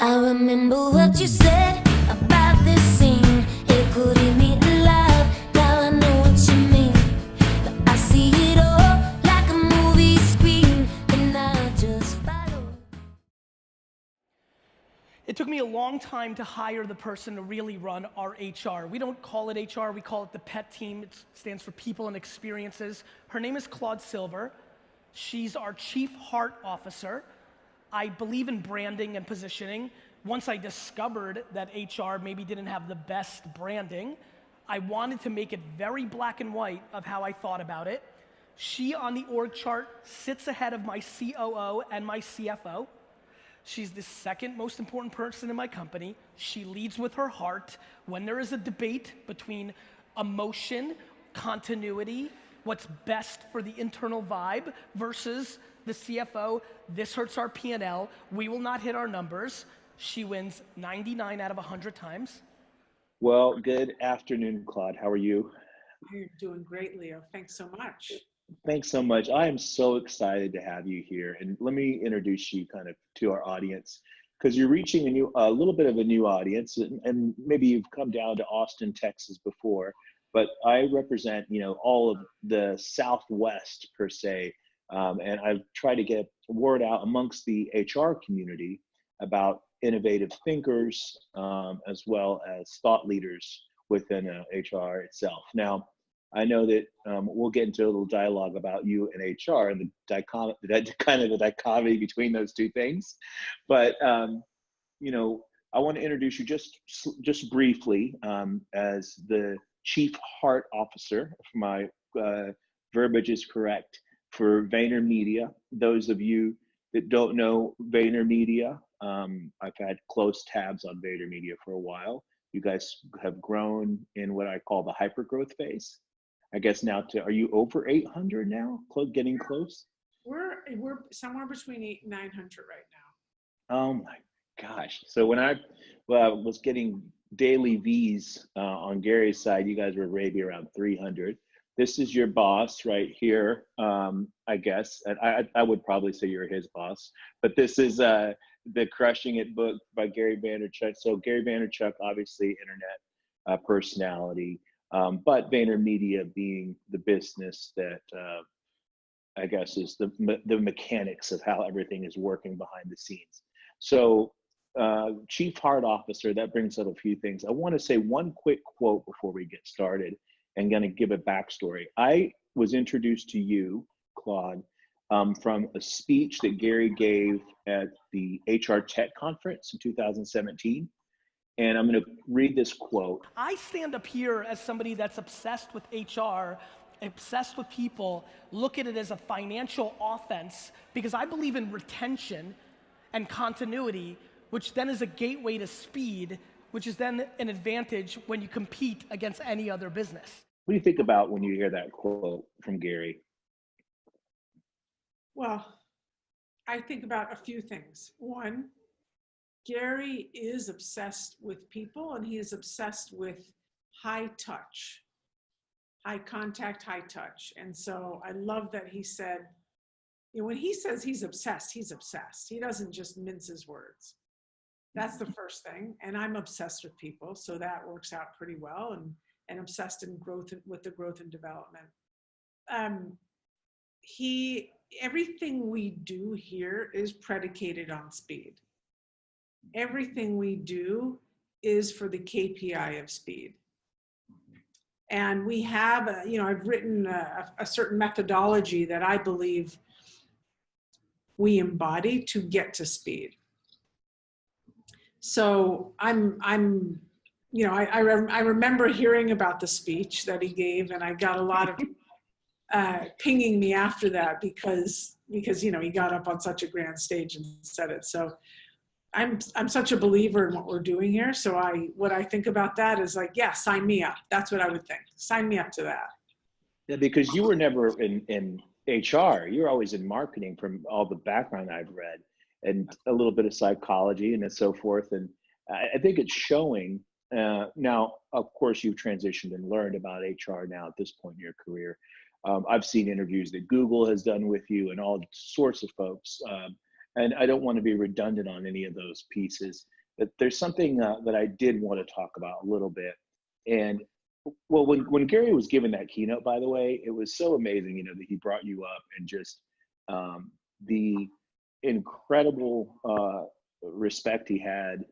I remember what you said about this scene. It couldn't mean love. Now I know what you mean. But I see it all like a movie screen, and I just follow. It took me a long time to hire the person to really run our HR. We don't call it HR, we call it the PET team. It stands for People and Experiences. Her name is Claude Silver. She's our Chief Heart Officer. I believe in branding and positioning. Once I discovered that HR maybe didn't have the best branding, I wanted to make it very black and white of how I thought about it. She, on the org chart, sits ahead of my COO and my CFO. She's the second most important person in my company. She leads with her heart. When there is a debate between emotion, continuity, what's best for the internal vibe versus the CFO, this hurts our P&L, we will not hit our numbers. She wins 99 out of 100 times. Well, good afternoon, Claude. How are you? You're doing great, Leo. Thanks so much. Thanks so much. I am so excited to have you here. And let me introduce you kind of to our audience, because you're reaching a little bit of a new audience, and maybe you've come down to Austin, Texas before, but I represent, all of the Southwest per se. And I've tried to get word out amongst the HR community about innovative thinkers, as well as thought leaders within HR itself. Now, I know that we'll get into a little dialogue about you and HR and the kind of the dichotomy between those two things. But I want to introduce you just briefly as the Chief Heart Officer, if my verbiage is correct, for Vayner Media. Those of you that don't know Vayner Media, I've had close tabs on Vayner Media for a while. You guys have grown in what I call the hypergrowth phase. I guess now are you over 800 now? Getting close? We're somewhere between 800 and 900 right now. Oh my gosh. So when I was getting daily V's on Gary's side, you guys were maybe around 300. This is your boss right here, I guess. And I would probably say you're his boss, but this is the Crushing It book by Gary Vaynerchuk. So Gary Vaynerchuk, obviously internet personality, but Vayner Media being the business that I guess is the mechanics of how everything is working behind the scenes. So Chief Heart Officer, that brings up a few things. I want to say one quick quote before we get started and going to give a backstory. I was introduced to you, Claude, from a speech that Gary gave at the HR Tech Conference in 2017. And I'm going to read this quote. I stand up here as somebody that's obsessed with HR, obsessed with people, look at it as a financial offense, because I believe in retention and continuity, which then is a gateway to speed, which is then an advantage when you compete against any other business. What do you think about when you hear that quote from Gary? Well, I think about a few things. One, Gary is obsessed with people, and he is obsessed with high touch, high contact, high touch. And so I love that he said, when he says he's obsessed, he's obsessed. He doesn't just mince his words. That's the first thing. And I'm obsessed with people, so that works out pretty well, and obsessed in growth, with the growth and development. Everything we do here is predicated on speed. Everything we do is for the KPI of speed. And we have, I've written a certain methodology that I believe we embody to get to speed. So I remember hearing about the speech that he gave, and I got a lot of pinging me after that because he got up on such a grand stage and said it. So I'm such a believer in what we're doing here. So what I think about that is like, yeah, sign me up. That's what I would think. Sign me up to that. Yeah, because you were never in HR. You were always in marketing from all the background I've read. and a little bit of psychology and so forth. And I think it's showing. Now, of course, you've transitioned and learned about HR now at this point in your career. I've seen interviews that Google has done with you and all sorts of folks. And I don't want to be redundant on any of those pieces, but there's something that I did want to talk about a little bit. And well, when Gary was giving that keynote, by the way, it was so amazing, you know, that he brought you up and just the incredible respect he had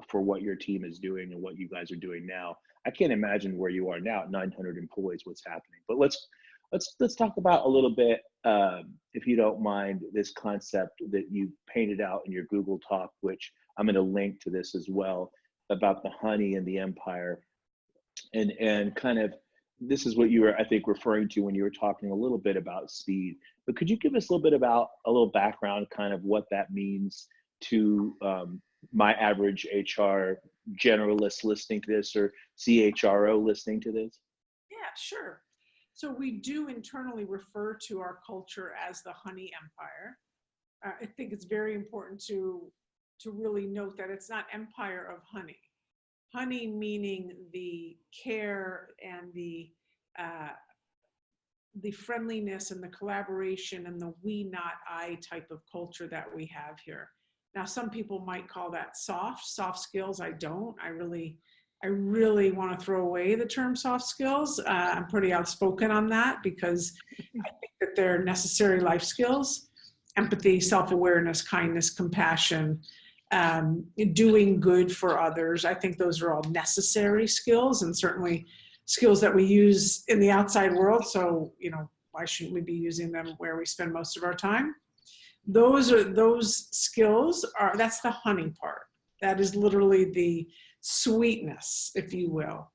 for what your team is doing and what you guys are doing now. I can't imagine where you are now at 900 employees, what's happening. But let's talk about a little bit, if you don't mind, this concept that you painted out in your Google talk, which I'm going to link to this as well, about the honey and the empire. And kind of, this is what you were, I think, referring to when you were talking a little bit about speed. But could you give us a little bit about a little background, kind of what that means to my average HR generalist listening to this, or CHRO listening to this? Yeah, sure. So we do internally refer to our culture as the honey empire. I think it's very important to really note that it's not empire of honey. Honey meaning the care and the friendliness and the collaboration and the we not I type of culture that we have here. Now, some people might call that soft skills. I don't. I really want to throw away the term soft skills. I'm pretty outspoken on that because I think that they're necessary life skills: empathy, self-awareness, kindness, compassion, doing good for others. I think those are all necessary skills, and certainly skills that we use in the outside world. So, you know, why shouldn't we be using them where we spend most of our time? Those skills that's the honey part. That is literally the sweetness, if you will.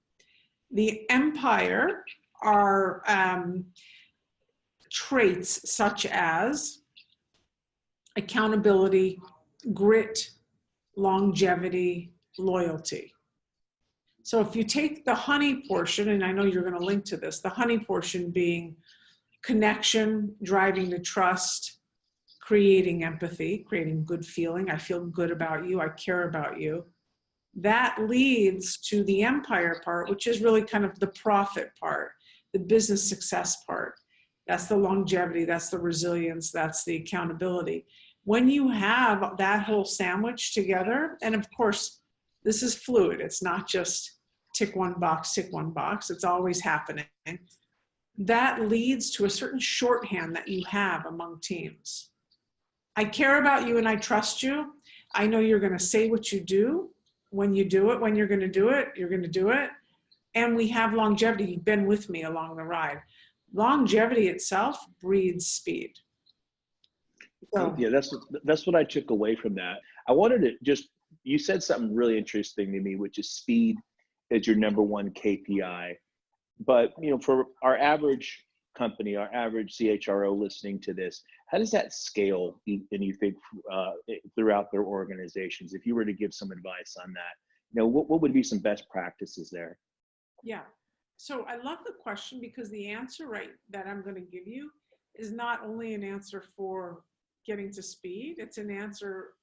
The empire are traits such as accountability, grit, longevity, loyalty. So if you take the honey portion, and I know you're going to link to this, the honey portion being connection, driving the trust, creating empathy, creating good feeling. I feel good about you. I care about you. That leads to the empire part, which is really kind of the profit part, the business success part. That's the longevity, that's the resilience, that's the accountability. When you have that whole sandwich together, and of course, this is fluid. It's not just tick one box, it's always happening. That leads to a certain shorthand that you have among teams. I care about you and I trust you. I know you're going to say what you do. When you do it, when you're going to do it, you're going to do it. And we have longevity. You've been with me along the ride. Longevity itself breeds speed. So, yeah, that's what I took away from that. I wanted to just, you said something really interesting to me, which is speed is your number one KPI. But, you know, for our average company, our average CHRO listening to this, how does that scale, and you think, throughout their organizations? If you were to give some advice on that, you know, what would be some best practices there? Yeah. So I love the question, because the answer that I'm going to give you is not only an answer for getting to speed, it's an answer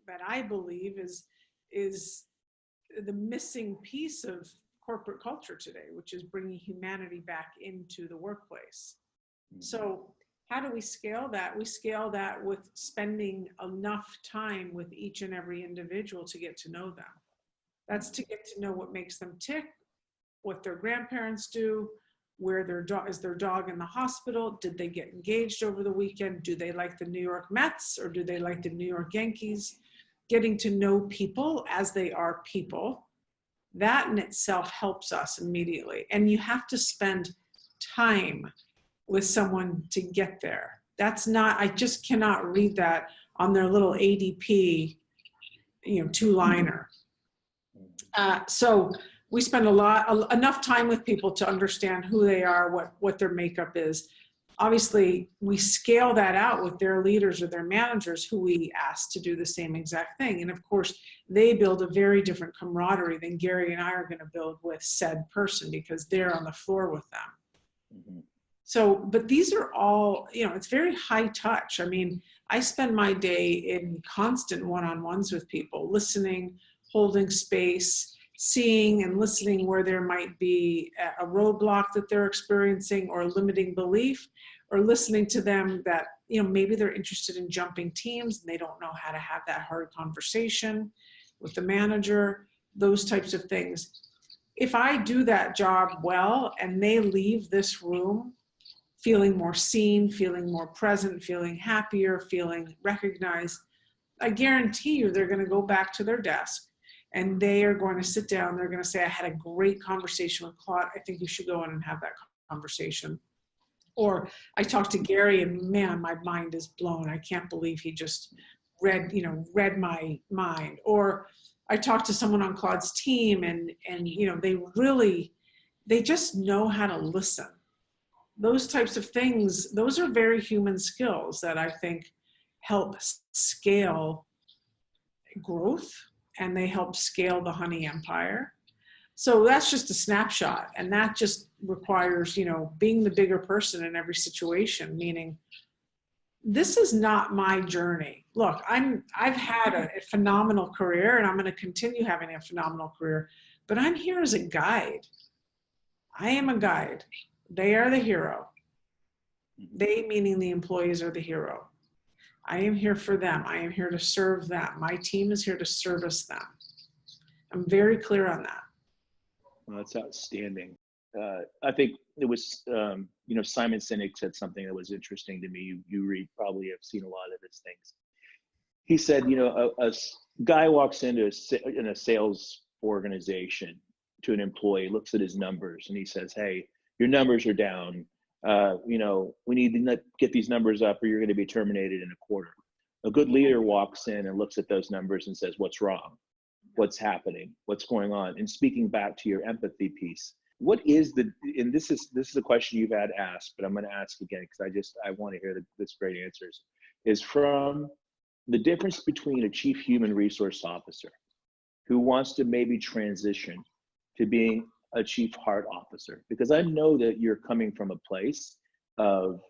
that I believe is the missing piece of corporate culture today, which is bringing humanity back into the workplace. Mm-hmm. So how do we scale that? We scale that with spending enough time with each and every individual to get to know them. That's to get to know what makes them tick, what their grandparents do, where is their dog in the hospital? Did they get engaged over the weekend? Do they like the New York Mets or do they like the New York Yankees? Getting to know people as they are people, that in itself helps us immediately. And you have to spend time with someone to get there. I just cannot read that on their little ADP, two-liner. So we spend enough time with people to understand who they are, what their makeup is. Obviously, we scale that out with their leaders or their managers, who we ask to do the same exact thing. And of course, they build a very different camaraderie than Gary and I are going to build with said person, because they're on the floor with them. Mm-hmm. So, but these are all, it's very high touch. I mean, I spend my day in constant one-on-ones with people, listening, holding space, seeing and listening where there might be a roadblock that they're experiencing or limiting belief, or listening to them that, you know, maybe they're interested in jumping teams and they don't know how to have that hard conversation with the manager, those types of things. If I do that job well and they leave this room feeling more seen, feeling more present, feeling happier, feeling recognized, I guarantee you they're going to go back to their desk and they are going to sit down. They're going to say, I had a great conversation with Claude. I think you should go in and have that conversation. Or I talked to Gary and man, my mind is blown. I can't believe he just read my mind. Or I talked to someone on Claude's team and you know, they just know how to listen. Those types of things, those are very human skills that I think help scale growth, and they help scale the honey empire. So that's just a snapshot, and that just requires, you know, being the bigger person in every situation, meaning this is not my journey. Look, I've had a phenomenal career and I'm going to continue having a phenomenal career, but I'm here as a guide. I am a guide. They are the hero. They, meaning the employees, are the hero. I am here for them. I am here to serve them. My team is here to service them. I'm very clear on that. Well, that's outstanding. I think it was, you know, Simon Sinek said something that was interesting to me. You probably have seen a lot of his things. He said, you know, a guy walks into in a sales organization to an employee, looks at his numbers, and he says, hey, your numbers are down. You know, we need to get these numbers up or you're going to be terminated in a quarter. A good leader walks in and looks at those numbers and says, what's wrong? What's happening? What's going on? And speaking back to your empathy piece, what is and this is a question you've had asked, but I'm going to ask again because I want to hear this great answers, is from the difference between a chief human resource officer who wants to maybe transition to being a chief heart officer, because I know that you're coming from a place of,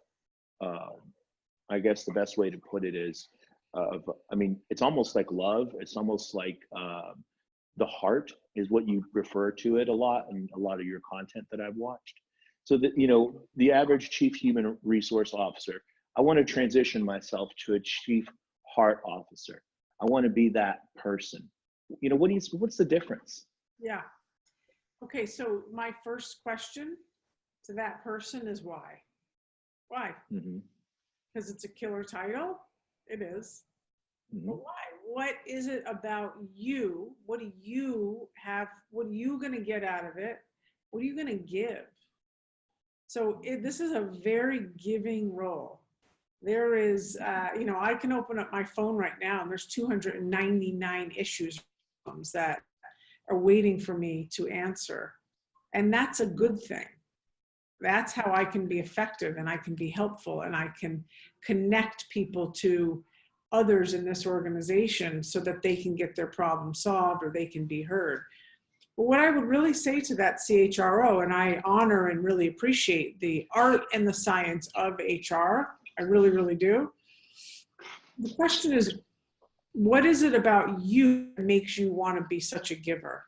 I guess the best way to put it is, I mean, it's almost like love. It's almost like the heart is what you refer to it a lot in a lot of your content that I've watched. So that, you know, the average chief human resource officer, I want to transition myself to a chief heart officer. I want to be that person. You know, what's the difference? Yeah. Okay, so my first question to that person is why? Why? Because it's a killer title? It is. But why? What is it about you? What do you have? What are you going to get out of it? What are you going to give? So this is a very giving role. There is, you know, I can open up my phone right now and there's 299 issues that are waiting for me to answer. And that's a good thing. That's how I can be effective and I can be helpful and I can connect people to others in this organization so that they can get their problem solved or they can be heard. But what I would really say to that CHRO, and I honor and really appreciate the art and the science of HR, I really, really do. The question is, what is it about you that makes you want to be such a giver?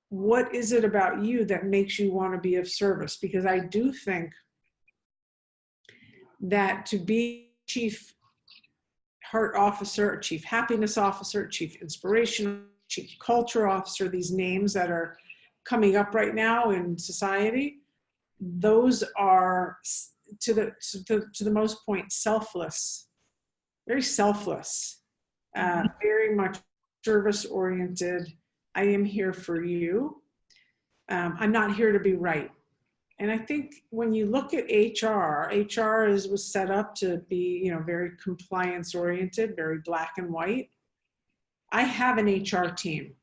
What is it about you that makes you want to be of service? Because I do think that to be chief heart officer, chief happiness officer, chief inspiration, chief culture officer, these names that are coming up right now in society, those are to the most point selfless, very selfless, very much service oriented. I am here for you. I'm not here to be right. And I think when you look at HR was set up to be, you know, very compliance oriented, very black and white. I have an HR team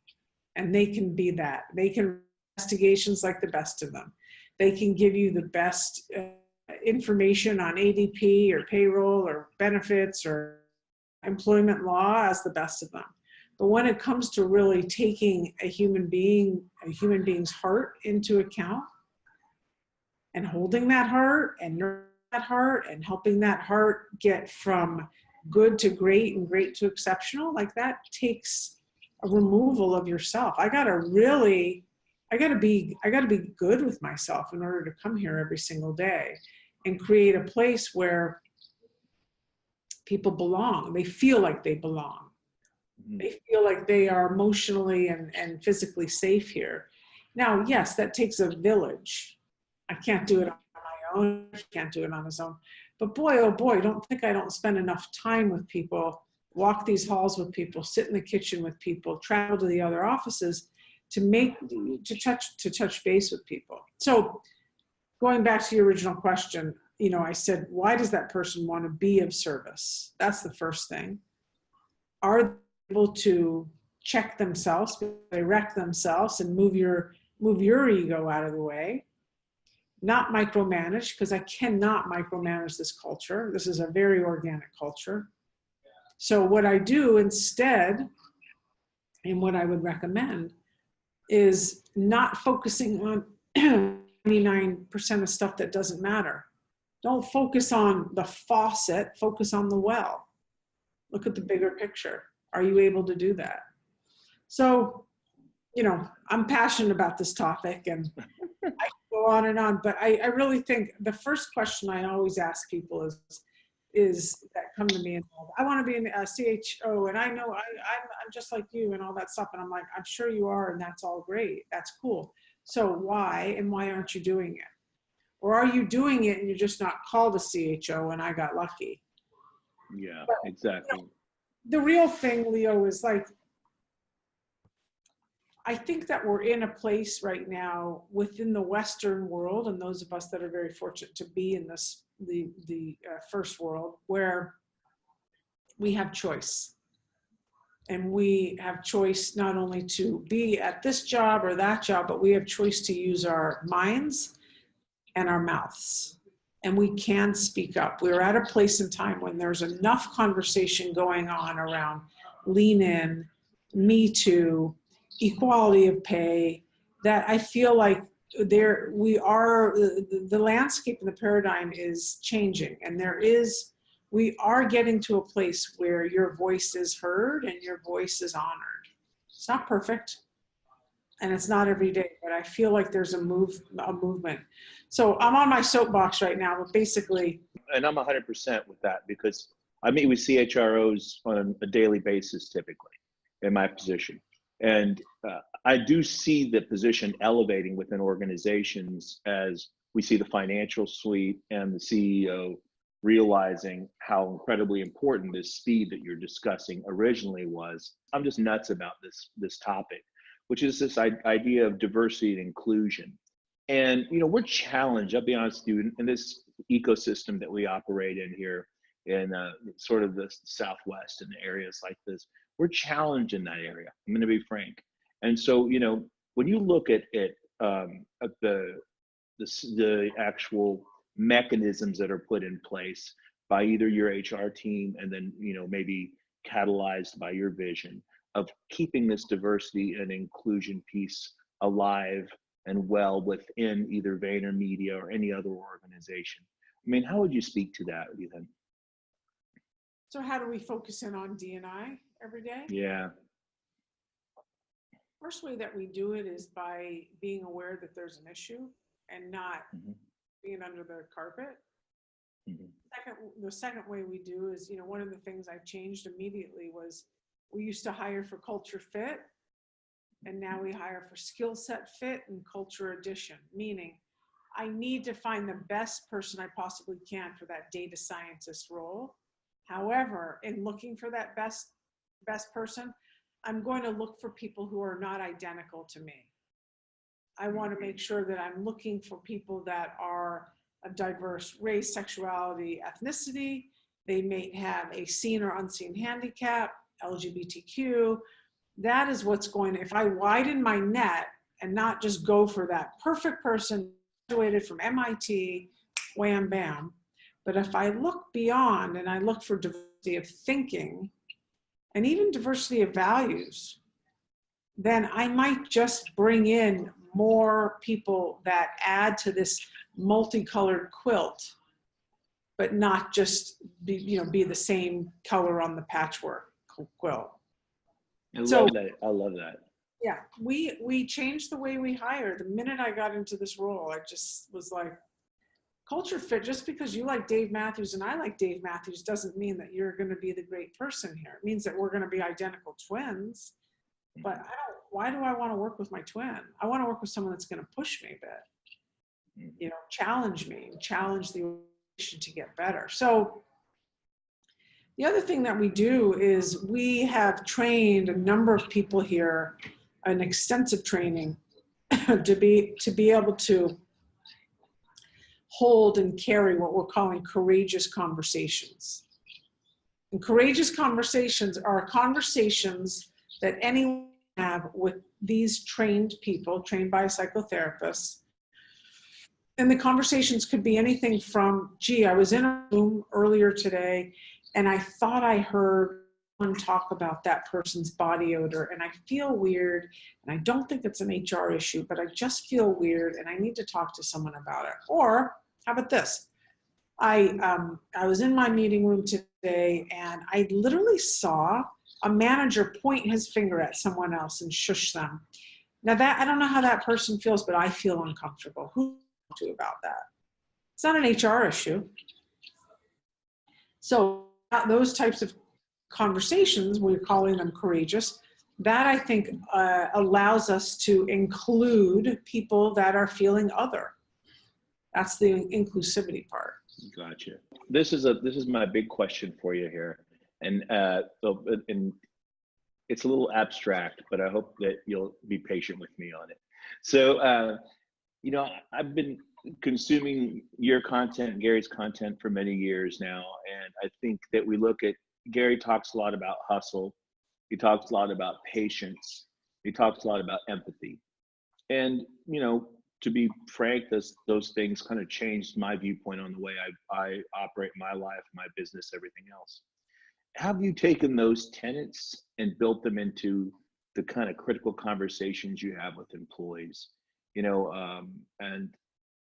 and they can be that. They can investigations like the best of them. They can give you the best information on ADP or payroll or benefits or employment law as the best of them. But when it comes to really taking a human being's heart into account and holding that heart and nurturing that heart and helping that heart get from good to great and great to exceptional, like that takes a removal of yourself. I gotta be good with myself in order to come here every single day and create a place where people belong. They feel like they belong. They feel like they are emotionally and physically safe here. Now, yes, that takes a village. I can't do it on my own. I can't do it on his own. But boy, oh boy, don't think I don't spend enough time with people, walk these halls with people, sit in the kitchen with people, travel to the other offices to touch base with people. So going back to your original question, you know, I said, why does that person want to be of service? That's the first thing. Are they able to check themselves, direct themselves, and move your ego out of the way? Not micromanage, because I cannot micromanage this culture. This is a very organic culture. So what I do instead, and what I would recommend, is not focusing on 99% of stuff that doesn't matter. Don't focus on the faucet, focus on the well. Look at the bigger picture. Are you able to do that? So, you know, I'm passionate about this topic and I go on and on, but I really think the first question I always ask people is that come to me and I want to be a CHO, and I know I'm just like you and all that stuff. And I'm like, I'm sure you are, and that's all great. That's cool. So why, and why aren't you doing it? Or are you doing it and you're just not called a CHO and I got lucky? Yeah, But, exactly. you know, the real thing, Leo, is like, I think that we're in a place right now within the Western world, and those of us that are very fortunate to be in this, the first world, where we have choice. And we have choice not only to be at this job or that job, but we have choice to use our minds and our mouths. And we can speak up. We're at a place in time when there's enough conversation going on around lean in, Me Too, equality of pay, that I feel like the landscape and the paradigm is changing. And we are getting to a place where your voice is heard and your voice is honored. It's not perfect and it's not every day, but I feel like there's a movement. So I'm on my soapbox right now, but basically. And I'm 100% with that, because I meet with CHROs on a daily basis, typically, in my position. And I do see the position elevating within organizations as we see the financial suite and the CEO realizing how incredibly important this speed that you're discussing originally was. I'm just nuts about this topic, which is this idea of diversity and inclusion. And, you know, we're challenged, I'll be honest with you, in this ecosystem that we operate in here in sort of the Southwest and areas like this. We're challenged in that area. I'm going to be frank. And so, you know, when you look at the actual mechanisms that are put in place by either your HR team and then, you know, maybe catalyzed by your vision of keeping this diversity and inclusion piece alive and well within either Vayner Media or any other organization. I mean, how would you speak to that, Ethan? So how do we focus in on D&I every day? Yeah. First way that we do it is by being aware that there's an issue and not being under the carpet. The second way we do is, you know, one of the things I changed immediately was we used to hire for culture fit, and now we hire for skill set fit and culture addition, meaning I need to find the best person I possibly can for that data scientist role. However, in looking for that best person, I'm going to look for people who are not identical to me. I want to make sure that I'm looking for people that are of diverse race, sexuality, ethnicity. They may have a seen or unseen handicap, LGBTQ. That is what's going to, if I widen my net and not just go for that perfect person graduated from MIT, wham, bam. But if I look beyond and I look for diversity of thinking and even diversity of values, then I might just bring in more people that add to this multicolored quilt but not just be the same color on the patchwork quilt. I love that. I love that. Yeah, we changed the way we hire. The minute I got into this role, I just was like, culture fit. Just because you like Dave Matthews and I like Dave Matthews doesn't mean that you're going to be the great person here. It means that we're going to be identical twins. But why do I want to work with my twin? I want to work with someone that's going to push me a bit, challenge me, challenge the organization to get better. So the other thing that we do is we have trained a number of people here, an extensive training to be able to hold and carry what we're calling courageous conversations. And courageous conversations are conversations that anyone can have with these trained people, trained by a psychotherapist. And the conversations could be anything from, gee, I was in a room earlier today and I thought I heard someone talk about that person's body odor and I feel weird and I don't think it's an HR issue, but I just feel weird and I need to talk to someone about it. Or how about this? I was in my meeting room today and I literally saw a manager point his finger at someone else and shush them. Now that, I don't know how that person feels, but I feel uncomfortable. Who to about that? It's not an HR issue. So those types of conversations, we're calling them courageous, that I think allows us to include people that are feeling other. That's the inclusivity part. Gotcha. This is my big question for you here, and it's a little abstract, but I hope that you'll be patient with me on it. So, I've been consuming your content, Gary's content for many years now, and I think that Gary talks a lot about hustle. He talks a lot about patience. He talks a lot about empathy, and to be frank, those things kind of changed my viewpoint on the way I operate my life, my business, everything else. Have you taken those tenets and built them into the kind of critical conversations you have with employees? And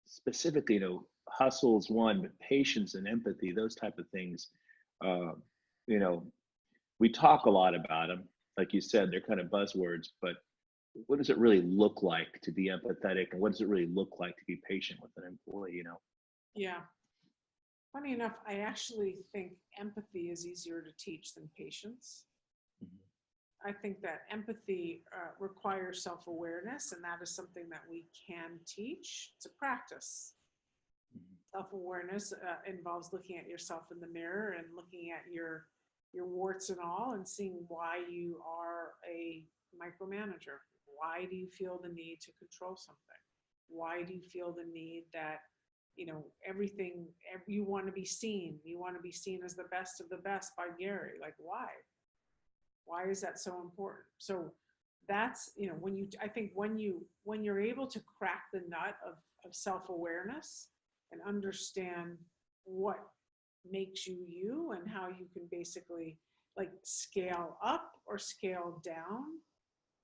specifically, hustle is one, but patience and empathy, those type of things, we talk a lot about them. Like you said, they're kind of buzzwords, but what does it really look like to be empathetic, and what does it really look like to be patient with an employee? Yeah. Funny enough, I actually think empathy is easier to teach than patience. I think that empathy requires self-awareness, and that is something that we can teach. It's a practice. Self-awareness involves looking at yourself in the mirror and looking at your warts and all, and seeing why you are a micromanager. Why do you feel the need to control something? Why do you feel the need that, everything, you want to be seen? You want to be seen as the best of the best by Gary. Like, why? Why is that so important? So that's, I think when you're able to crack the nut of self-awareness and understand what makes you you and how you can basically like scale up or scale down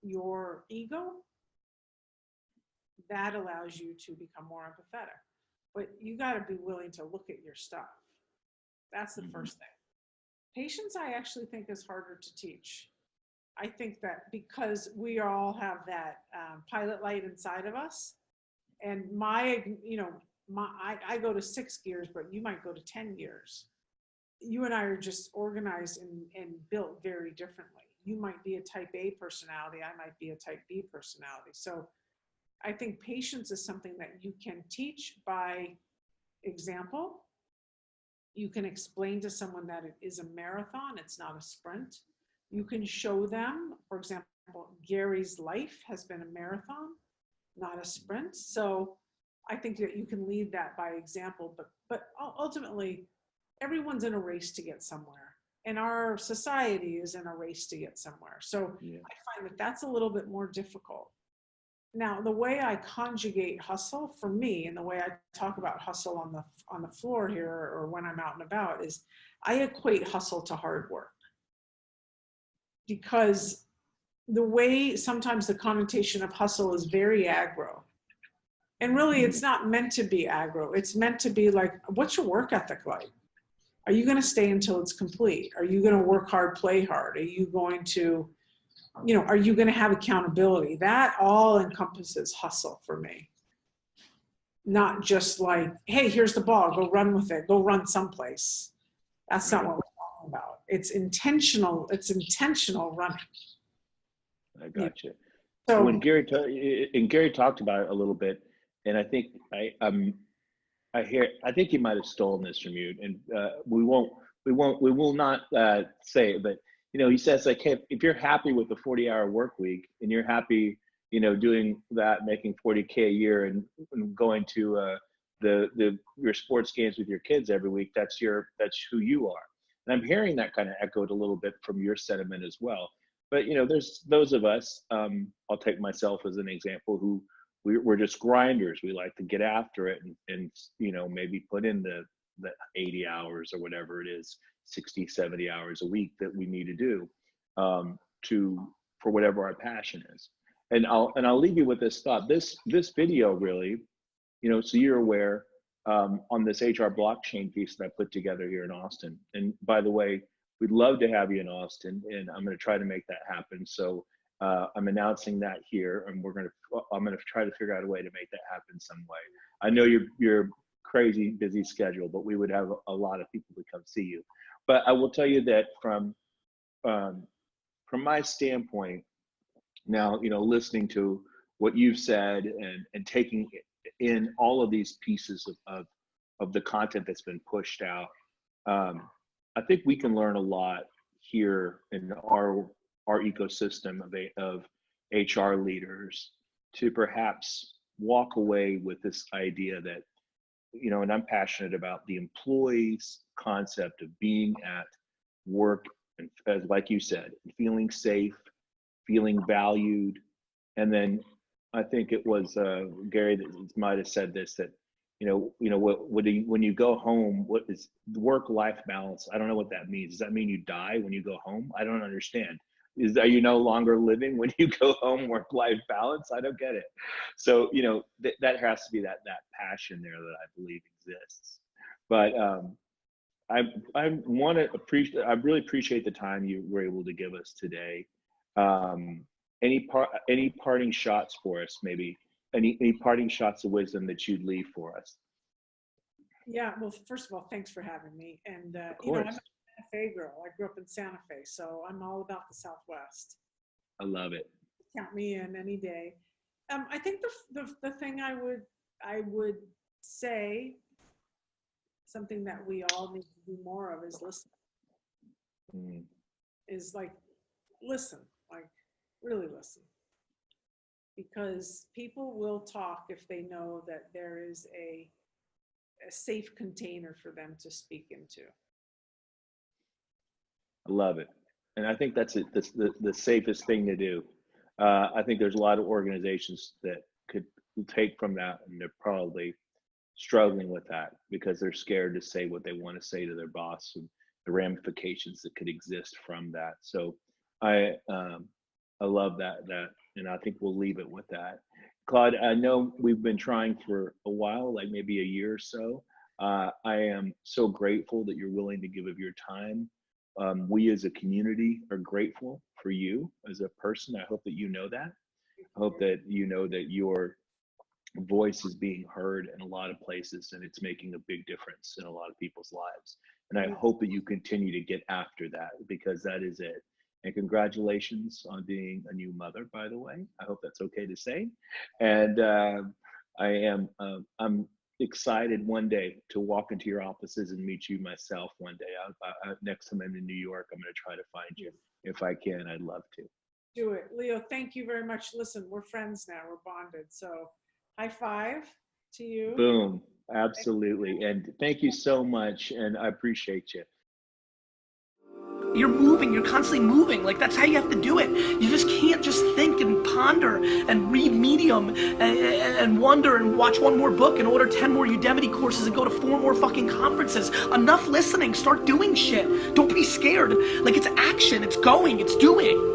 your ego, that allows you to become more empathetic. But you got to be willing to look at your stuff. That's the first thing. Patience, I actually think, is harder to teach. I think that because we all have that pilot light inside of us, and I go to 6 gears, but you might go to 10 gears. You and I are just organized and built very differently. You might be a type A personality. I might be a type B personality. So I think patience is something that you can teach by example. You can explain to someone that it is a marathon, it's not a sprint. You can show them, for example, Gary's life has been a marathon, not a sprint. So I think that you can lead that by example, but ultimately everyone's in a race to get somewhere. And our society is in a race to get somewhere. So yeah. I find that that's a little bit more difficult. Now, the way I conjugate hustle for me, and the way I talk about hustle on the floor here or when I'm out and about, is I equate hustle to hard work. Because the way sometimes the connotation of hustle is very aggro. And really, it's not meant to be aggro. It's meant to be like, what's your work ethic like? Are you going to stay until it's complete? Are you going to work hard, play hard? Are you going to, are you going to have accountability? That all encompasses hustle for me. Not just like, hey, here's the ball, go run with it, go run someplace. That's not what we're talking about. It's intentional running. I got you. So When Gary talked about it a little bit, and I think I think he might have stolen this from you, and we will not say it, but he says like, hey, if you're happy with the 40-hour work week and you're happy, doing that, making 40K a year and going to your sports games with your kids every week, that's who you are. And I'm hearing that kind of echoed a little bit from your sentiment as well. But there's those of us, I'll take myself as an example, who we're just grinders. We like to get after it and maybe put in the 80 hours or whatever it is, 60, 70 hours a week that we need to do for whatever our passion is. And I'll leave you with this thought. This video really, so you're aware, on this HR blockchain piece that I put together here in Austin. And by the way, we'd love to have you in Austin, and I'm going to try to make that happen. So I'm announcing that here, and I'm going to try to figure out a way to make that happen some way. I know you're crazy busy schedule, but we would have a lot of people to come see you. But I will tell you that from my standpoint, now listening to what you've said and taking in all of these pieces of the content that's been pushed out, I think we can learn a lot here in our ecosystem of HR leaders to perhaps walk away with this idea that, and I'm passionate about the employee's concept of being at work, and like you said, feeling safe, feeling valued. And then I think it was Gary that might have said this, that when you go home, what is work-life balance? I don't know what that means. Does that mean you die when you go home? I don't understand. Are you no longer living when you go home? Work-life balance? I don't get it. So that has to be that passion there that I believe exists. But I really appreciate the time you were able to give us today. Any parting shots for us, maybe? Any parting shots of wisdom that you'd leave for us? Yeah, well, first of all, thanks for having me. And I'm a Santa Fe girl. I grew up in Santa Fe, so I'm all about the Southwest. I love it. Count me in any day. I think the thing I would say, something that we all need to do more of, is listen. Is like listen, like really listen. Because people will talk if they know that there is a safe container for them to speak into. I love it. And I think that's the safest thing to do. I think there's a lot of organizations that could take from that, and they're probably struggling with that because they're scared to say what they want to say to their boss and the ramifications that could exist from that. So I love that, and I think we'll leave it with that. Claude, I know we've been trying for a while, like maybe a year or so. I am so grateful that you're willing to give of your time. We as a community are grateful for you as a person. I hope that you know that. I hope that you know that your voice is being heard in a lot of places, and it's making a big difference in a lot of people's lives. And I hope that you continue to get after that, because that is it. And congratulations on being a new mother, by the way. I hope that's okay to say. And I'm excited one day to walk into your offices and meet you myself one day. Next time I'm in New York, I'm going to try to find you. If I can, I'd love to. Do it. Leo, thank you very much. Listen, we're friends now. We're bonded. So high five to you. Boom. Absolutely. And thank you so much. And I appreciate you. You're moving, you're constantly moving. Like, that's how you have to do it. You just can't just think and ponder and read Medium and wonder and watch one more book and order 10 more Udemy courses and go to 4 more fucking conferences. Enough listening, start doing shit. Don't be scared. Like, it's action, it's going, it's doing.